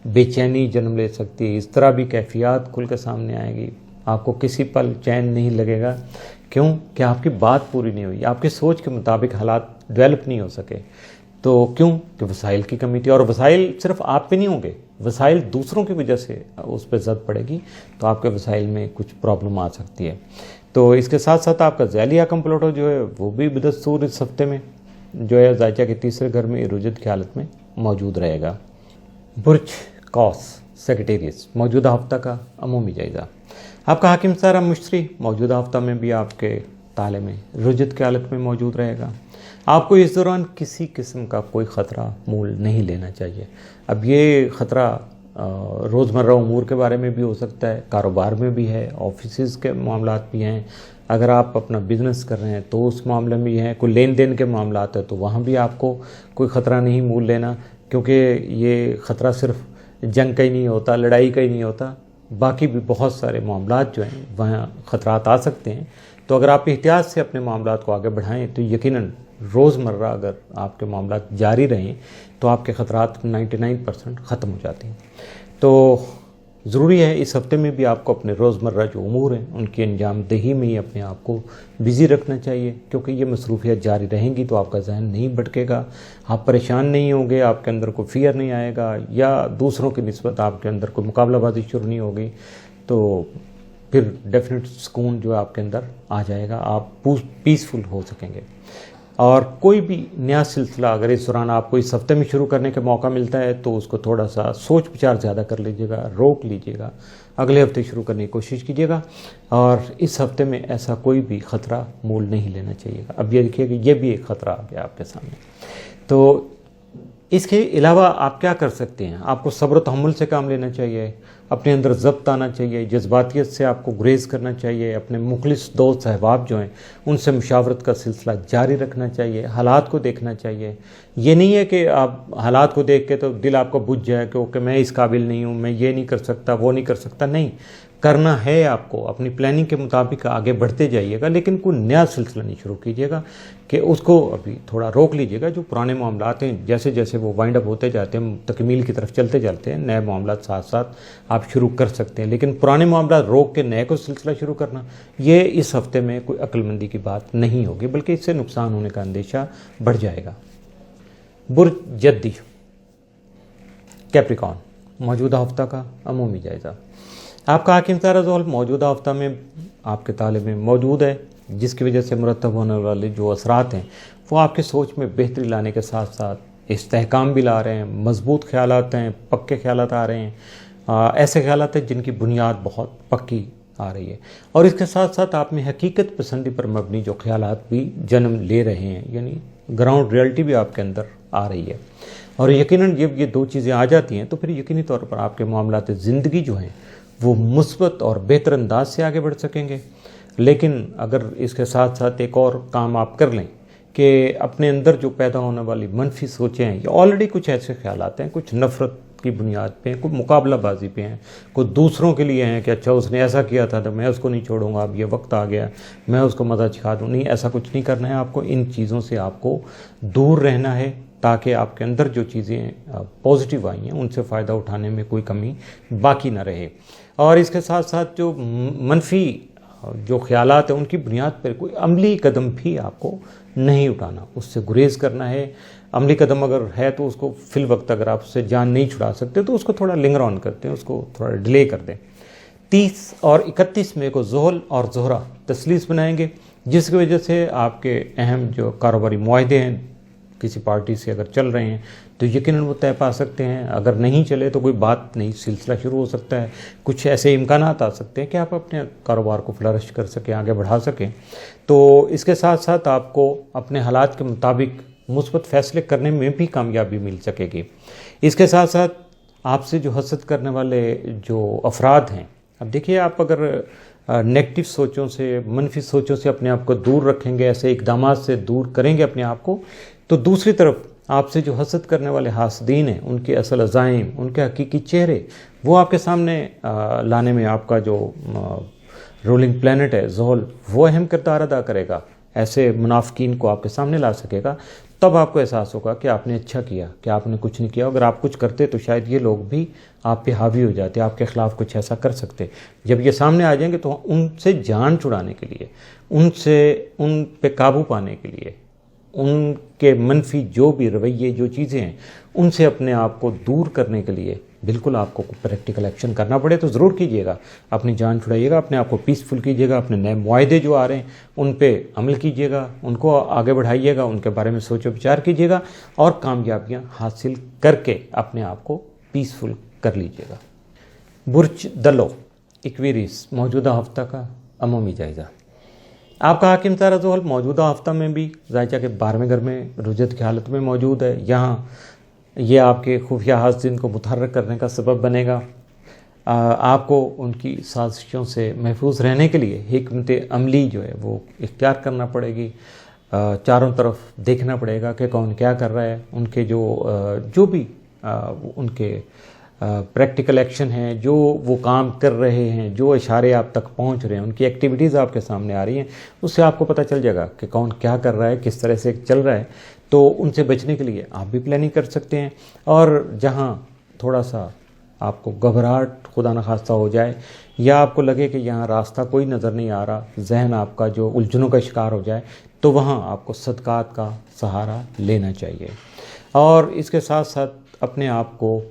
बेचैनी जन्म ले सकती है। इस तरह भी कैफियत खुल के सामने आएगी। आपको किसी पल चैन नहीं लगेगा। क्यों? कि आपकी बात पूरी नहीं हुई, आपकी सोच के मुताबिक हालात डेवलप नहीं हो सके। तो क्यों? कि वसाइल की कमी थी। और वसाइल सिर्फ आप पे नहीं होंगे, वसाइल दूसरों की वजह से उस पर ज़द पड़ेगी, तो आपके वसाइल में कुछ प्रॉब्लम आ सकती है। तो इसके साथ साथ आपका ज़ैलिया कंप्लोटो जो है वो भी बदस्तूर इस हफ्ते में जो है जायचा के तीसरे घर में रुजत की हालत में मौजूद रहेगा। बुर्ज कौस सेक्रेटेरियस, मौजूदा हफ्ता का अमूमी जायज़ा। आपका हाकिम सारा मुश्तरी मौजूदा हफ्ता में भी आपके ताले में रुजत की हालत में मौजूद रहेगा। आपको इस दौरान किसी किस्म का कोई ख़तरा मूल नहीं लेना चाहिए। अब ये ख़तरा रोज़मर्रा उमूर के बारे में भी हो सकता है, कारोबार में भी है, ऑफिस के मामलात भी हैं। अगर आप अपना बिज़नेस कर रहे हैं तो उस मामले में भी हैं, कोई लेन देन के मामलात है तो वहाँ भी आपको कोई ख़तरा नहीं मूल लेना, क्योंकि ये ख़तरा सिर्फ जंग का ही नहीं होता, लड़ाई का ही नहीं होता, बाकी भी बहुत सारे मामलात जो हैं वहाँ ख़तरात आ सकते हैं। तो अगर आप एहतियात से अपने मामलात को आगे बढ़ाएं तो यकीनन रोज़मर्रा अगर आपके मामलात जारी रहें तो आपके ख़तरात 99% ख़त्म हो जाते हैं। तो ज़रूरी है इस हफ्ते में भी आपको अपने रोज़मर्रा जो उमूर हैं उनकी अंजाम दही में ही अपने आप को बिज़ी रखना चाहिए, क्योंकि ये मसरूफियत जारी रहेंगी तो आपका जहन नहीं भटकेगा, आप परेशान नहीं होंगे, आपके अंदर कोई फ़ियर नहीं आएगा या दूसरों की निस्बत आपके अंदर कोई मुकाबलाबाजी शुरू नहीं होगी। तो फिर डेफिनेट सुकून जो है आपके अंदर आ जाएगा, आप पीसफुल हो सकेंगे। और कोई भी नया सिलसिला अगर इस दौरान आपको इस हफ्ते में शुरू करने का मौका मिलता है तो उसको थोड़ा सा सोच विचार ज़्यादा कर लीजिएगा, रोक लीजिएगा, अगले हफ्ते शुरू करने की कोशिश कीजिएगा। और इस हफ्ते में ऐसा कोई भी ख़तरा मोल नहीं लेना चाहिएगा। अब ये देखिए कि ये भी एक ख़तरा आ गया आपके सामने। तो इसके अलावा आप क्या कर सकते हैं? आपको सब्र तहम्मुल से काम लेना चाहिए, अपने अंदर ज़ब्त आना चाहिए, जज्बातियत से आपको गुरेज करना चाहिए, अपने मुखलिस दोस्त अहबाब जो हैं उनसे मुशावरत का सिलसिला जारी रखना चाहिए, हालात को देखना चाहिए। ये नहीं है कि आप हालात को देख के तो दिल आपका बुझ जाए कि ओके मैं इस काबिल नहीं हूँ, मैं ये नहीं कर सकता, वो नहीं कर सकता। नहीं, करना है आपको, अपनी प्लानिंग के मुताबिक आगे बढ़ते जाइएगा, लेकिन कोई नया सिलसिला नहीं शुरू कीजिएगा कि उसको अभी थोड़ा रोक लीजिएगा। जो पुराने मामलात हैं जैसे जैसे वो वाइंड अप होते जाते हैं, तकमील की तरफ चलते जाते हैं, नए मामलात साथ साथ आप शुरू कर सकते हैं। लेकिन पुराने मामला रोक के नए को सिलसिला शुरू करना, ये इस हफ्ते में कोई अक्लमंदी की बात नहीं होगी, बल्कि इससे नुकसान होने का अंदेशा बढ़ जाएगा। बुर्ज जद्दी कैप्रिकॉर्न, मौजूदा हफ्ता का अमूमी जायज़ा। आपका हाकिम तारा ज़ोहल मौजूदा हफ्ता में आपके ताले में मौजूद है, जिसकी वजह से मुरतब होने वाले जो असरात हैं वो आपकी सोच में बेहतरी लाने के साथ साथ इस्तेहकाम भी ला रहे हैं, मजबूत ख्यालात हैं, पक्के ख्यालात आ रहे हैं, ऐसे ख्यालात हैं जिनकी बुनियाद बहुत पक्की आ रही है। और इसके साथ साथ आप में हकीकत पसंदी पर मबनी जो ख्यालात भी जन्म ले रहे हैं, यानी ग्राउंड रियलिटी भी आपके अंदर आ रही है। और यकीनन जब ये दो चीज़ें आ जाती हैं तो फिर यकीनी तौर पर आपके मामलात ज़िंदगी जो हैं वो मुस्बत और बेहतर अंदाज से आगे बढ़ सकेंगे। लेकिन अगर इसके साथ साथ एक और काम आप कर लें कि अपने अंदर जो पैदा होने वाली मनफी सोचें हैं, या ऑलरेडी कुछ ऐसे ख्यालात हैं, कुछ नफ़रत की बुनियाद पे हैं, कुछ मुकाबलाबाजी पे हैं, कुछ दूसरों के लिए हैं कि अच्छा उसने ऐसा किया था तो मैं उसको नहीं छोड़ूंगा, अब ये वक्त आ गया मैं उसको मज़ा सिखा दूँ। नहीं, ऐसा कुछ नहीं करना है आपको। इन चीज़ों से आपको दूर रहना है ताकि आपके अंदर जो चीज़ें पॉजिटिव आई हैं उनसे फ़ायदा उठाने में कोई कमी बाकी ना रहे। और इसके साथ साथ जो मनफी जो ख्यालात हैं उनकी बुनियाद पर कोई अमली कदम भी आपको नहीं उठाना, उससे गुरेज करना है। अमली कदम अगर है तो उसको फिल वक्त अगर आप उससे जान नहीं छुड़ा सकते तो उसको थोड़ा लिंगर ऑन करते हैं, उसको थोड़ा डिले कर दें। 30 और 31 मई को ज़ोहल और ज़ोहरा तस्लीस बनाएंगे, जिसकी वजह से आपके अहम जो कारोबारी मुआहदे हैं किसी पार्टी से अगर चल रहे हैं तो यकीनन वो तय पा सकते हैं। अगर नहीं चले तो कोई बात नहीं, सिलसिला शुरू हो सकता है। कुछ ऐसे इम्कानात आ सकते हैं कि आप अपने कारोबार को फ्लरिश कर सकें, आगे बढ़ा सकें। तो इसके साथ साथ आपको अपने हालात के मुताबिक मुस्बत फ़ैसले करने में भी कामयाबी मिल सकेगी। इसके साथ साथ आपसे जो हसद करने वाले जो अफराद हैं, अब देखिए आप अगर नेगेटिव सोचों से, मनफी सोचों से अपने आप को दूर रखेंगे, ऐसे इक़दामात से दूर करेंगे अपने आप को, तो दूसरी तरफ आपसे जो हसद करने वाले हासदीन हैं उनके असल अज़ाइम, उनके हकीकी चेहरे वो आपके सामने लाने में आपका जो रूलिंग प्लैनेट है ज़ोहल वो अहम किरदार अदा करेगा। ऐसे मुनाफिकीन को आपके सामने ला सकेगा। तब आपको एहसास होगा कि आपने अच्छा किया, कि आपने कुछ नहीं किया। अगर आप कुछ करते तो शायद ये लोग भी आप पे हावी हो जाते, आपके ख़िलाफ़ कुछ ऐसा कर सकते। जब ये सामने आ जाएंगे तो उनसे जान छुड़ाने के लिए, उन पे काबू पाने के लिए, उनके मनफी जो भी रवैये, जो चीज़ें हैं, उनसे अपने आप को दूर करने के लिए बिल्कुल आपको प्रैक्टिकल एक्शन करना पड़े तो ज़रूर कीजिएगा। अपनी जान छुड़ाइएगा, अपने आप को पीसफुल कीजिएगा, अपने नए मुआहदे जो आ रहे हैं उन पे अमल कीजिएगा, उनको आगे बढ़ाइएगा, उनके बारे में सोचो विचार कीजिएगा और कामयाबियाँ हासिल करके अपने आप को पीसफुल कर लीजिएगा। बुर्ज दलो इक्वेरियस, मौजूदा हफ्ता का अमूमी जायज़ा। आपका हाकिम तारा ज़ोहल मौजूदा हफ्ता में भी ज़ायचा के 12वें घर में रुजत की हालत में मौजूद है। यहाँ ये आपके खुफिया हासिन को मुतहर्रिक करने का सबब बनेगा। आपको उनकी साजिशों से महफूज रहने के लिए हिकमत अमली जो है वो इख्तियार करना पड़ेगी। चारों तरफ देखना पड़ेगा कि कौन क्या कर रहा है। उनके जो भी उनके प्रैक्टिकल एक्शन हैं, जो वो काम कर रहे हैं, जो इशारे आप तक पहुंच रहे हैं, उनकी एक्टिविटीज़ आपके सामने आ रही हैं, उससे आपको पता चल जाएगा कि कौन क्या कर रहा है, किस तरह से चल रहा है। तो उनसे बचने के लिए आप भी प्लानिंग कर सकते हैं। और जहां थोड़ा सा आपको घबराहट खुदा न खास्ता हो जाए या आपको लगे कि यहाँ रास्ता कोई नज़र नहीं आ रहा, जहन आपका जो उलझनों का शिकार हो जाए, तो वहाँ आपको सदक़ात का सहारा लेना चाहिए। और इसके साथ साथ अपने आप को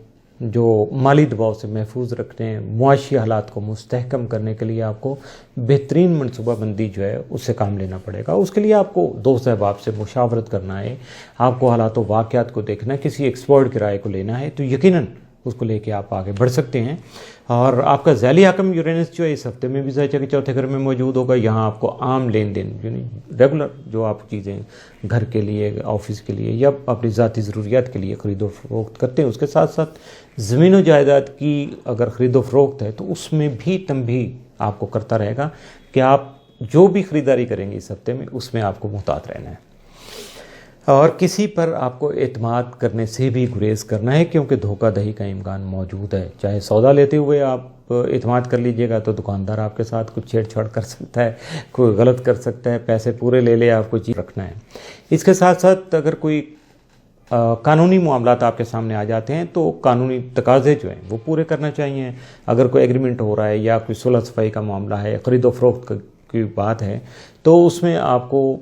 जो माली दबाव से महफूज रखने, मुआशी हालात को मुस्तहकम करने के लिए आपको बेहतरीन मनसूबा बंदी जो है उससे काम लेना पड़ेगा। उसके लिए आपको दोस्त अहबाब से मुशावरत करना है, आपको हालात व वाक़यात को देखना है, किसी एक्सपर्ट की राय को लेना है, तो यकीनन उसको लेके आप आगे बढ़ सकते हैं। और आपका ज़ैली हाकम यूरेनस जो है इस हफ्ते में भी ज़ाहिर के चौथे घर में मौजूद होगा। यहाँ आपको आम लेन देन यानी रेगुलर जो आप चीज़ें घर के लिए, ऑफिस के लिए या अपनी ज़ाती ज़रूरियात के लिए ख़रीदो फरोख्त करते हैं, उसके साथ साथ ज़मीन व जायदाद की अगर ख़रीदो फरोख्त है तो उसमें भी तंबीह आपको करता रहेगा कि आप जो भी ख़रीदारी करेंगे इस हफ्ते में उसमें आपको मुहतात रहना है। और किसी पर आपको एतमाद करने से भी गुरेज करना है, क्योंकि धोखाधड़ी का इम्कान मौजूद है। चाहे सौदा लेते हुए आप एतमाद कर लीजिएगा तो दुकानदार आपके साथ कुछ छेड़छाड़ कर सकता है, कोई गलत कर सकता है, पैसे पूरे ले ले, आपको चीज़ रखना है। इसके साथ साथ अगर कोई कानूनी मामलात आपके सामने आ जाते हैं तो कानूनी तकाज़े जो हैं वो पूरे करना चाहिए। अगर कोई एग्रीमेंट हो रहा है या कोई सुलह सफाई का मामला है, ख़रीदो फरोख्त की बात है, तो उसमें आपको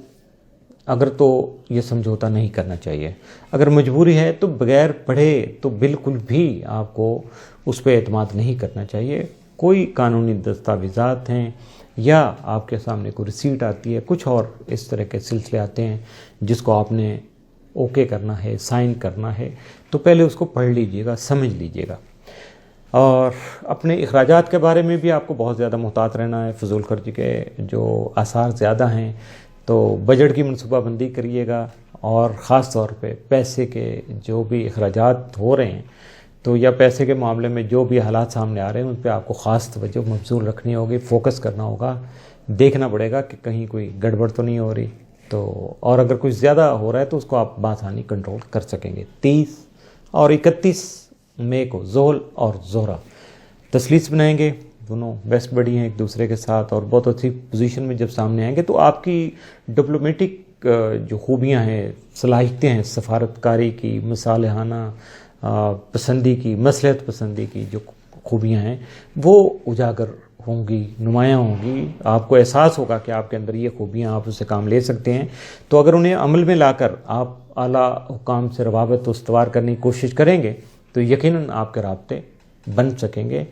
अगर तो ये समझौता नहीं करना चाहिए। अगर मजबूरी है तो बगैर पढ़े तो बिल्कुल भी आपको उस पर एतमाद नहीं करना चाहिए। कोई कानूनी दस्तावेज़ात हैं या आपके सामने कोई रिसीट आती है, कुछ और इस तरह के सिलसिले आते हैं जिसको आपने ओके करना है, साइन करना है, तो पहले उसको पढ़ लीजिएगा, समझ लीजिएगा। और अपने अखराजात के बारे में भी आपको बहुत ज़्यादा मुहतात रहना है। फजूल खर्ची के जो आसार ज़्यादा हैं तो बजट की मनसूबाबंदी करिएगा। और ख़ास तौर पे पैसे के जो भी अखराजात हो रहे हैं तो या पैसे के मामले में जो भी हालात सामने आ रहे हैं उन पे आपको ख़ास तवज्जो मबज़ूल रखनी होगी, फोकस करना होगा, देखना पड़ेगा कि कहीं कोई गड़बड़ तो नहीं हो रही। तो और अगर कुछ ज़्यादा हो रहा है तो उसको आप बासानी कंट्रोल कर सकेंगे। 30 और 31 मई को ज़ोहल और ज़ोहरा तसलीस बनाएंगे, दोनों बेस्ट बडी हैं एक दूसरे के साथ और बहुत अच्छी पोजीशन में जब सामने आएंगे तो आपकी डिप्लोमेटिक जो खूबियां हैं, सलाहियतें हैं, सफारतकारी की, मसालहाना पसंदी की, मसलहत पसंदी की जो खूबियां हैं वो उजागर होंगी, नुमायाँ होंगी। आपको एहसास होगा कि आपके अंदर ये खूबियाँ, आप उससे काम ले सकते हैं। तो अगर उन्हें अमल में लाकर आप आला हुकाम से रवाबत उस्तवार करने की कोशिश करेंगे तो यकीनन आपके राब्ते बन सकेंगे।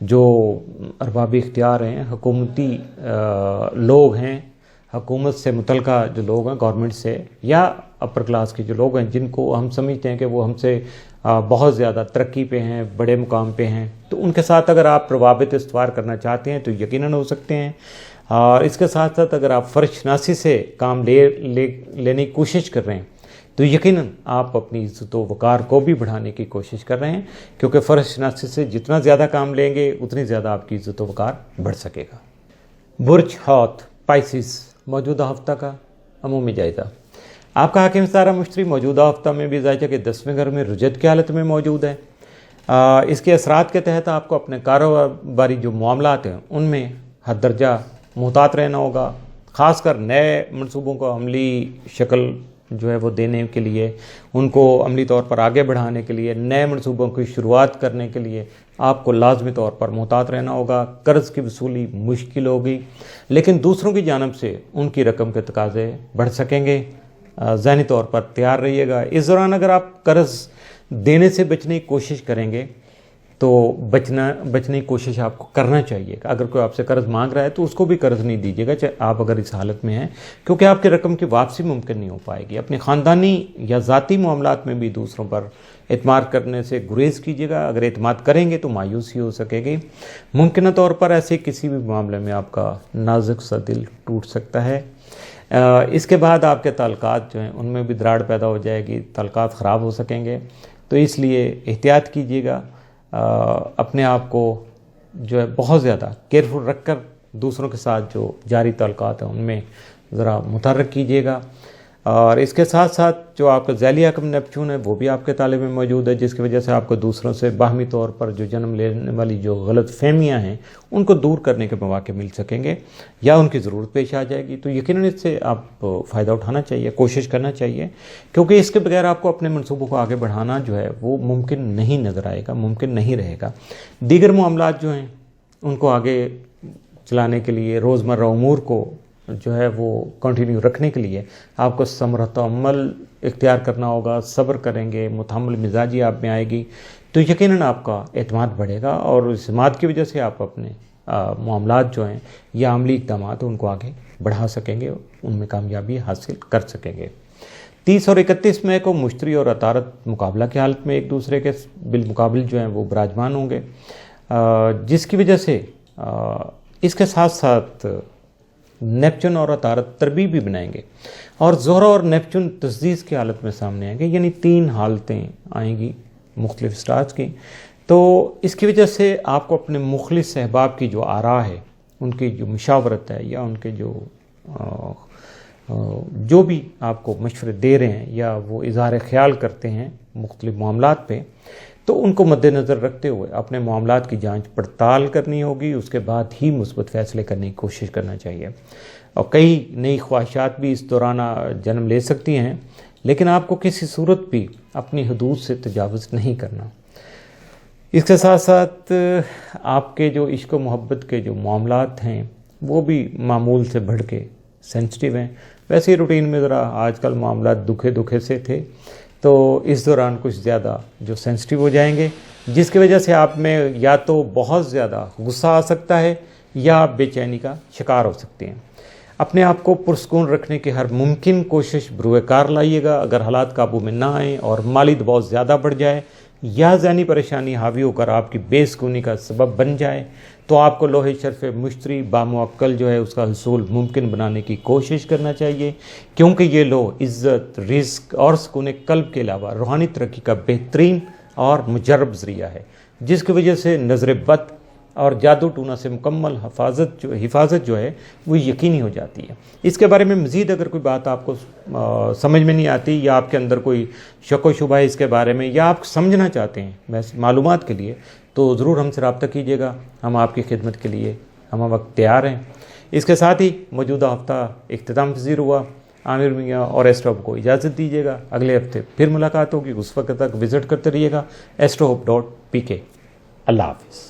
जो अरबाब इख्तियार हैं, हुकूमती लोग हैं, हुकूमत से मुतलका जो लोग हैं, गवर्नमेंट से या अपर क्लास के जो लोग हैं जिनको हम समझते हैं कि वो हमसे बहुत ज़्यादा तरक्की पे हैं, बड़े मुकाम पे हैं, तो उनके साथ अगर आप रवाबित इस्तवार करना चाहते हैं तो यकीनन हो सकते हैं। और इसके साथ साथ अगर आप फ़र्शनासी से काम लेने की कोशिश कर रहे हैं तो यकीनन आप अपनी इज़्ज़त व वक़ार को भी बढ़ाने की कोशिश कर रहे हैं, क्योंकि फ़र्शनासी से जितना ज़्यादा काम लेंगे उतनी ज़्यादा आपकी इज़्ज़त व वक़ार बढ़ सकेगा। बुर्ज हौत पाइसिस मौजूदा हफ्ता का अमूमी जायज़ा। आपका हाकिम सितारा मुश्तरी मौजूदा हफ्ता में भी जायज़ा के 10वें घर में रुजत की हालत में मौजूद है। इसके असरात के तहत आपको अपने कारोबारी जो मामलात हैं उनमें हद दर्जा मुहतात रहना होगा। ख़ासकर नए मनसूबों को अमली शक्ल जो है वो देने के लिए, उनको अमली तौर पर आगे बढ़ाने के लिए, नए मनसूबों की शुरुआत करने के लिए आपको लाजमी तौर पर मुहतात रहना होगा। कर्ज़ की वसूली मुश्किल होगी, लेकिन दूसरों की जानब से उनकी रकम के तकाज़े बढ़ सकेंगे। ज़हनी तौर पर तैयार रहिएगा। इस दौरान अगर आप कर्ज़ देने से बचने की कोशिश करेंगे तो बचने की कोशिश आपको करना चाहिए। अगर कोई आपसे कर्ज़ मांग रहा है तो उसको भी कर्ज़ नहीं दीजिएगा, चाहे आप अगर इस हालत में हैं, क्योंकि आपकी रकम की वापसी मुमकिन नहीं हो पाएगी। अपने ख़ानदानी या ज़ाती मामलात में भी दूसरों पर एतमाद करने से गुरेज कीजिएगा। अगर एतमाद करेंगे तो मायूसी हो सकेगी। मुमकिन तौर पर ऐसे किसी भी मामले में आपका नाजुक सा दिल टूट सकता है। इसके बाद आपके ताल्लुकात जो हैं उनमें भी दरार पैदा हो जाएगी, ताल्लुकात ख़राब हो सकेंगे। तो इसलिए एहतियात कीजिएगा, अपने आप को जो है बहुत ज़्यादा केयरफुल रखकर दूसरों के साथ जो जारी ताल्लुकात हैं उनमें ज़रा मुतहर्रिक कीजिएगा। और इसके साथ साथ जो आपका ज़ैली हाकिम नेपच्यून है वो भी आपके ताले में मौजूद है, जिसकी वजह से आपको दूसरों से बाहमी तौर पर जो जन्म लेने वाली जो गलत फहमियाँ हैं उनको दूर करने के मौके मिल सकेंगे या उनकी ज़रूरत पेश आ जाएगी। तो यकीनन इससे आप फ़ायदा उठाना चाहिए, कोशिश करना चाहिए, क्योंकि इसके बगैर आपको अपने मनसूबों को आगे बढ़ाना जो है वो मुमकिन नहीं नज़र आएगा, मुमकिन नहीं रहेगा। दीगर मामलात जो हैं उनको आगे चलाने के लिए, रोज़मर्रा उमूर को जो है वो कंटिन्यू रखने के लिए आपको समरत अमल इख्तियार करना होगा। सब्र करेंगे, मुतहम्मिल मिजाजी आप में आएगी, تو یقیناً آپ کا اعتماد بڑھے گا اور اس اعتماد کی وجہ سے آپ اپنے معاملات جو ہیں یا عملی اقدامات ان کو آگے بڑھا سکیں گے، ان میں کامیابی حاصل کر سکیں گے۔ 30 اور 31 مئی کو مشتری اور عطارد مقابلہ کی حالت میں ایک دوسرے کے بالمقابل جو ہیں وہ براجمان ہوں گے، جس کی وجہ سے اس کے ساتھ ساتھ نیپچون اور عطارد تربیع بھی بنائیں گے اور زہرہ اور نیپچون تجدید کی حالت میں سامنے آئیں گے، یعنی 3 حالتیں آئیں گی مختلف سٹارز کی۔ تو اس کی وجہ سے آپ کو اپنے مخلص احباب کی جو آراء ہے، ان کی جو مشاورت ہے یا ان کے جو بھی آپ کو مشورے دے رہے ہیں یا وہ اظہار خیال کرتے ہیں مختلف معاملات پہ، تو ان کو مد نظر رکھتے ہوئے اپنے معاملات کی جانچ پڑتال کرنی ہوگی، اس کے بعد ہی مثبت فیصلے کرنے کی کوشش کرنا چاہیے۔ اور کئی نئی خواہشات بھی اس دوران جنم لے سکتی ہیں، لیکن آپ کو کسی صورت بھی اپنی حدود سے تجاوز نہیں کرنا۔ اس کے ساتھ ساتھ آپ کے جو عشق و محبت کے جو معاملات ہیں وہ بھی معمول سے بڑھ کے سینسٹیو ہیں۔ ویسے ہی روٹین میں ذرا آج کل معاملات دکھے سے تھے، تو اس دوران کچھ زیادہ جو سینسٹیو ہو جائیں گے، جس کی وجہ سے آپ میں یا تو بہت زیادہ غصہ آ سکتا ہے یا آپ بے چینی کا شکار ہو سکتے ہیں۔ اپنے آپ کو پرسکون رکھنے کی ہر ممکن کوشش بروئے کار لائیے گا۔ اگر حالات قابو میں نہ آئیں اور مالی دباؤ زیادہ بڑھ جائے یا ذہنی پریشانی حاوی ہو کر آپ کی بے سکونی کا سبب بن جائے، تو آپ کو لوہے شرف مشتری باموکل جو ہے اس کا حصول ممکن بنانے کی کوشش کرنا چاہیے، کیونکہ یہ لوہ عزت، رزق اور سکون قلب کے علاوہ روحانی ترقی کا بہترین اور مجرب ذریعہ ہے، جس کی وجہ سے نظر بد اور جادو ٹونا سے مکمل حفاظت جو ہے وہ یقینی ہو جاتی ہے۔ اس کے بارے میں مزید اگر کوئی بات آپ کو سمجھ میں نہیں آتی یا آپ کے اندر کوئی شک و شبہ ہے اس کے بارے میں یا آپ سمجھنا چاہتے ہیں ویسے معلومات کے لیے، تو ضرور ہم سے رابطہ کیجیے گا، ہم آپ کی خدمت کے لیے ہم وقت تیار ہیں۔ اس کے ساتھ ہی موجودہ ہفتہ اختتام پذیر ہوا۔ عامر میاں اور ایسٹرو ہب کو اجازت دیجیے گا، اگلے ہفتے پھر ملاقات ہوگی، اس وقت تک وزٹ کرتے رہیے گا astrahub.pk۔ اللہ حافظ۔